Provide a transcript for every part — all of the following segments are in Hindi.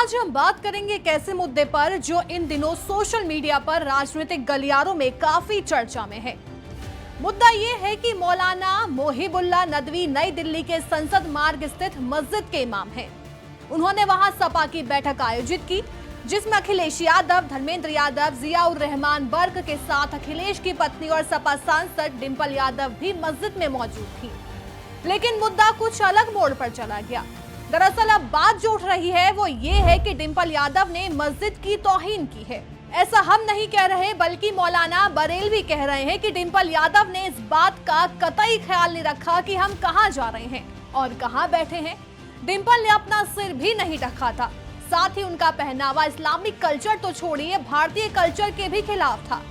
आज हम बात करेंगे एक ऐसे मुद्दे पर जो इन दिनों सोशल मीडिया पर राजनीतिक गलियारों में काफी चर्चा में है। मुद्दा ये है कि मौलाना मोहिबुल्लाह नदवी नई दिल्ली के संसद मार्ग स्थित मस्जिद के इमाम हैं। उन्होंने वहां सपा की बैठक आयोजित की, जिसमें अखिलेश यादव, धर्मेंद्र यादव, जियाउर रहमान बर्क के साथ अखिलेश की पत्नी और सपा सांसद डिंपल यादव भी मस्जिद में मौजूद थी। लेकिन मुद्दा कुछ अलग मोड़ पर चला गया। दरअसल अब बात जो उठ रही है वो ये है कि डिंपल यादव ने मस्जिद की तौहीन की है। ऐसा हम नहीं कह रहे, बल्कि मौलाना बरेलवी कह रहे हैं कि डिंपल यादव ने इस बात का कतई ख्याल नहीं रखा कि हम कहां जा रहे हैं और कहां बैठे हैं। डिंपल ने अपना सिर भी नहीं ढका था, साथ ही उनका पहनावा इस्लामिक कल्चर तो छोड़िए भारतीय कल्चर के भी खिलाफ था।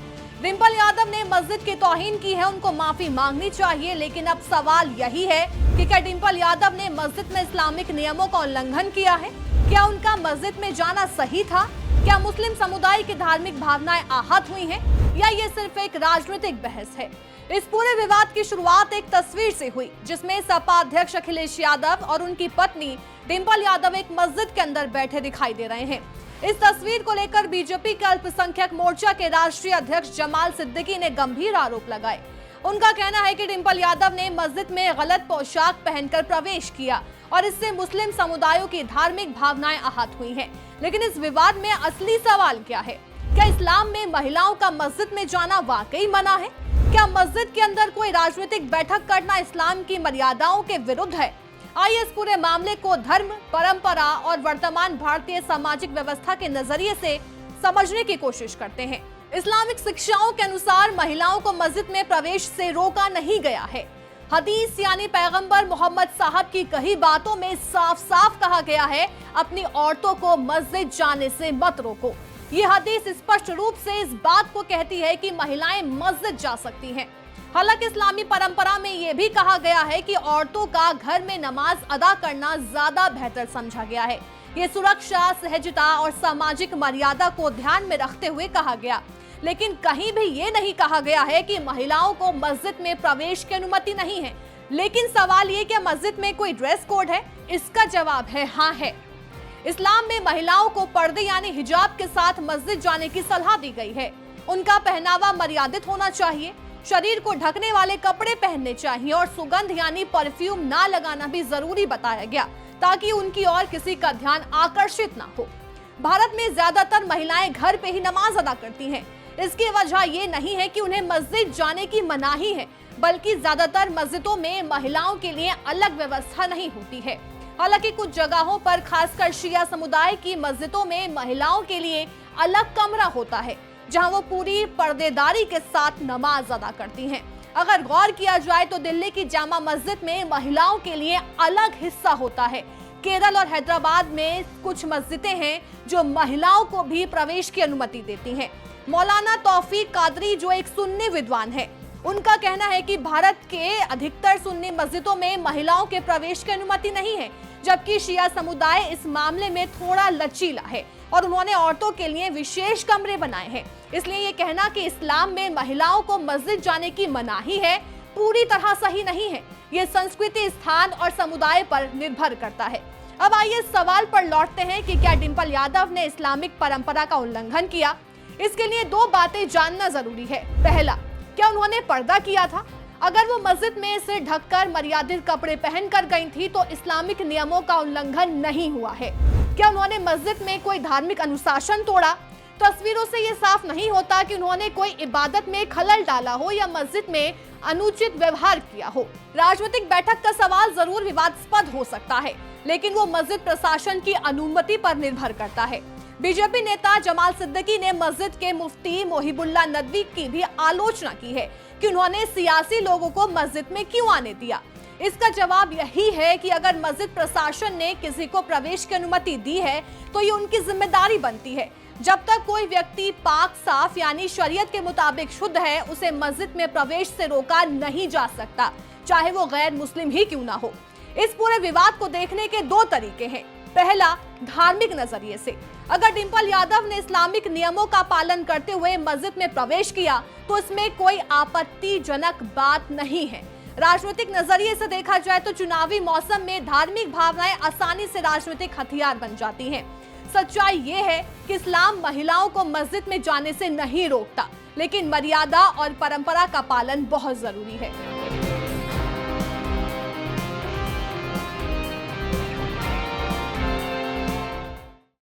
डिंपल यादव ने मस्जिद की तौहीन की है, उनको माफी मांगनी चाहिए। लेकिन अब सवाल यही है कि क्या डिंपल यादव ने मस्जिद में इस्लामिक नियमों का उल्लंघन किया है? क्या उनका मस्जिद में जाना सही था? क्या मुस्लिम समुदाय की धार्मिक भावनाएं आहत हुई हैं? या ये सिर्फ एक राजनीतिक बहस है? इस पूरे विवाद की शुरुआत एक तस्वीर से हुई, जिसमें सपा अध्यक्ष अखिलेश यादव और उनकी पत्नी डिंपल यादव एक मस्जिद के अंदर बैठे दिखाई दे रहे हैं। इस तस्वीर को लेकर बीजेपी के अल्पसंख्यक मोर्चा के राष्ट्रीय अध्यक्ष जमाल सिद्दीकी ने गंभीर आरोप लगाए। उनका कहना है कि डिंपल यादव ने मस्जिद में गलत पोशाक पहनकर प्रवेश किया और इससे मुस्लिम समुदायों की धार्मिक भावनाएं आहत हुई हैं। लेकिन इस विवाद में असली सवाल क्या है? क्या इस्लाम में महिलाओं का मस्जिद में जाना वाकई मना है? क्या मस्जिद के अंदर कोई राजनीतिक बैठक करना इस्लाम की मर्यादाओं के विरुद्ध है? आइए इस पूरे मामले को धर्म, परंपरा और वर्तमान भारतीय सामाजिक व्यवस्था के नजरिए से समझने की कोशिश करते हैं। इस्लामिक शिक्षाओं के अनुसार महिलाओं को मस्जिद में प्रवेश से रोका नहीं गया है। हदीस यानी पैगंबर मोहम्मद साहब की कही बातों में साफ साफ कहा गया है, अपनी औरतों को मस्जिद जाने से मत रोको। ये हदीस स्पष्ट रूप से इस बात को कहती है कि महिलाएं मस्जिद जा सकती हैं। हालांकि इस्लामी परंपरा में यह भी कहा गया है कि औरतों का घर में नमाज अदा करना ज्यादा बेहतर समझा गया है। ये सुरक्षा, सहजता और सामाजिक मर्यादा को ध्यान में रखते हुए कहा गया। लेकिन कहीं भी ये नहीं कहा गया है कि महिलाओं को मस्जिद में प्रवेश की अनुमति नहीं है। लेकिन सवाल ये कि मस्जिद में कोई ड्रेस कोड है? इसका जवाब है हाँ है। इस्लाम में महिलाओं को पर्दे यानी हिजाब के साथ मस्जिद जाने की सलाह दी गई है। उनका पहनावा मर्यादित होना चाहिए, शरीर को ढकने वाले कपड़े पहनने चाहिए और सुगंध यानी परफ्यूम ना लगाना भी जरूरी बताया गया, ताकि उनकी और किसी का ध्यान आकर्षित ना हो। भारत में ज्यादातर महिलाएं घर पे ही नमाज अदा करती हैं। इसकी वजह ये नहीं है कि उन्हें मस्जिद जाने की मनाही है, बल्कि ज्यादातर मस्जिदों में महिलाओं के लिए अलग व्यवस्था नहीं होती है। हालांकि कुछ जगहों पर, खासकर शिया समुदाय की मस्जिदों में महिलाओं के लिए अलग कमरा होता है, जहां वो पूरी पर्देदारी के साथ नमाज अदा करती हैं। अगर गौर किया जाए तो दिल्ली की जामा मस्जिद में महिलाओं के लिए अलग हिस्सा होता है। केरल और हैदराबाद में कुछ मस्जिदें हैं जो महिलाओं को भी प्रवेश की अनुमति देती हैं। मौलाना तौफीक कादरी, जो एक सुन्नी विद्वान है, उनका कहना है कि भारत के अधिकतर सुन्नी मस्जिदों में महिलाओं के प्रवेश की अनुमति नहीं है, जबकि शिया समुदाय इस मामले में थोड़ा लचीला है और उन्होंने औरतों के लिए विशेष कमरे बनाए हैं। इसलिए ये कहना कि इस्लाम में महिलाओं को मस्जिद जाने की मनाही है पूरी तरह सही नहीं है। ये संस्कृति, स्थान और समुदाय पर निर्भर करता है। अब आइए इस सवाल पर लौटते हैं कि क्या डिंपल यादव ने इस्लामिक परंपरा का उल्लंघन किया? इसके लिए दो बातें जानना जरूरी है। पहला, क्या उन्होंने पर्दा किया था? अगर वो मस्जिद में सिर ढककर मर्यादित कपड़े पहनकर गई थी तो इस्लामिक नियमों का उल्लंघन नहीं हुआ है। क्या उन्होंने मस्जिद में कोई धार्मिक अनुशासन तोड़ा? तस्वीरों से ये साफ नहीं होता कि उन्होंने कोई इबादत में खलल डाला हो या मस्जिद में अनुचित व्यवहार किया हो। राजनीतिक बैठक का सवाल जरूर विवादास्पद हो सकता है, लेकिन वो मस्जिद प्रशासन की अनुमति पर निर्भर करता है। बीजेपी नेता जमाल सिद्दीकी ने मस्जिद के मुफ्ती मोहिबुल्लाह नदवी की भी आलोचना की है कि उन्होंने सियासी लोगों को मस्जिद में क्यों आने दिया। इसका जवाब यही है कि अगर मस्जिद प्रशासन ने किसी को प्रवेश की अनुमति दी है तो ये उनकी जिम्मेदारी बनती है। जब तक कोई व्यक्ति पाक साफ यानी शरीयत के मुताबिक शुद्ध है, उसे मस्जिद में प्रवेश से रोका नहीं जा सकता, चाहे वो गैर मुस्लिम ही क्यों ना हो। इस पूरे विवाद को देखने के दो तरीके हैं। पहला, धार्मिक नजरिए से। अगर डिंपल यादव ने इस्लामिक नियमों का पालन करते हुए मस्जिद में प्रवेश किया तो इसमें कोई आपत्तिजनक बात नहीं है। राजनीतिक नजरिए से देखा जाए तो चुनावी मौसम में धार्मिक भावनाएं आसानी से राजनीतिक हथियार बन जाती हैं। सच्चाई ये है कि इस्लाम महिलाओं को मस्जिद में जाने से नहीं रोकता, लेकिन मर्यादा और परंपरा का पालन बहुत जरूरी है।